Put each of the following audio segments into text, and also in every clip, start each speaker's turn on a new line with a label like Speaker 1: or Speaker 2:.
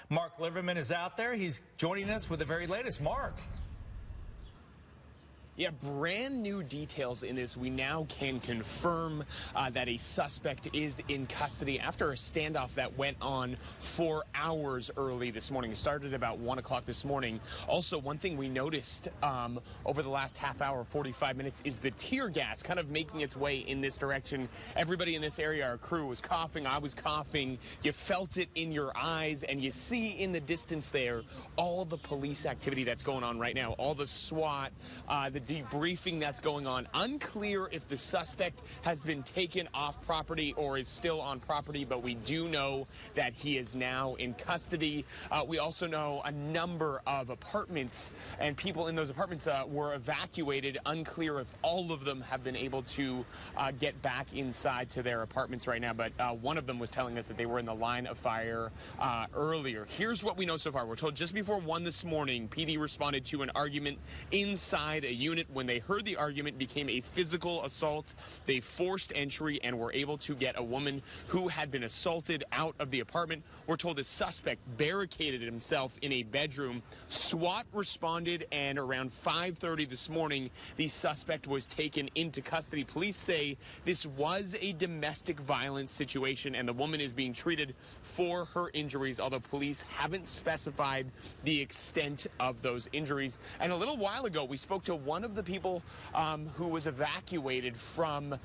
Speaker 1: Mark Liverman is out there. He's joining us with the very latest. Mark.
Speaker 2: Yeah, brand new details in this. We now can confirm that a suspect is in custody after a standoff that went on for hours early this morning. It started about 1 o'clock this morning. Also, one thing we noticed over the last half hour, 45 minutes, is the tear gas kind of making its way in this direction. Everybody in this area, our crew, was coughing. I was coughing. You felt it in your eyes, and you see in the distance there all the police activity that's going on right now, all the SWAT, the debriefing that's going on. Unclear if the suspect has been taken off property or is still on property, but we do know that he is now in custody. We also know a number of apartments and people in those apartments were evacuated. Unclear if all of them have been able to get back inside to their apartments right now, but one of them was telling us that they were in the line of fire earlier. Here's what we know so far. We're told just before 1 this morning, PD responded to an argument inside a unit. When they heard the argument, became a physical assault. They forced entry and were able to get a woman who had been assaulted out of the apartment. We're told the suspect barricaded himself in a bedroom. SWAT responded, and around 5:30 this morning, the suspect was taken into custody. Police say this was a domestic violence situation, and the woman is being treated for her injuries, although police haven't specified the extent of those injuries. And a little while ago, we spoke to one of the people who was evacuated from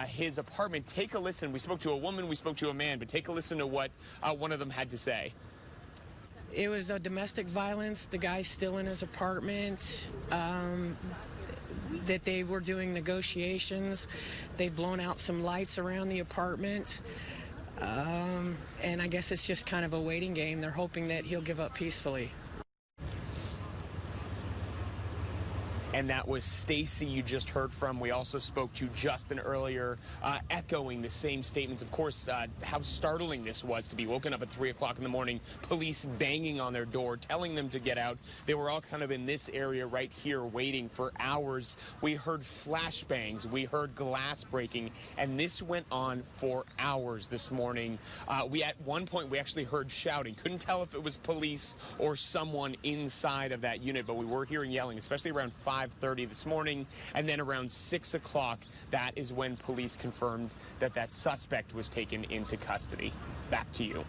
Speaker 2: his apartment. Take a listen. We spoke to a woman, we spoke to a man, but take a listen to what one of them had to say.
Speaker 3: It was the domestic violence. The guy's still in his apartment. That they were doing negotiations. They've blown out some lights around the apartment. And I guess it's just kind of a waiting game. They're hoping that he'll give up peacefully.
Speaker 2: And that was Stacy you just heard from. We also spoke to Justin earlier, echoing the same statements. Of course, how startling this was to be woken up at 3 o'clock in the morning, police banging on their door, telling them to get out. They were all kind of in this area right here waiting for hours. We heard flashbangs. We heard glass breaking. And this went on for hours this morning. At one point, we actually heard shouting. Couldn't tell if it was police or someone inside of that unit, but we were hearing yelling, especially around 5:30 this morning, and then around 6 o'clock, that is when police confirmed that that suspect was taken into custody. Back to you.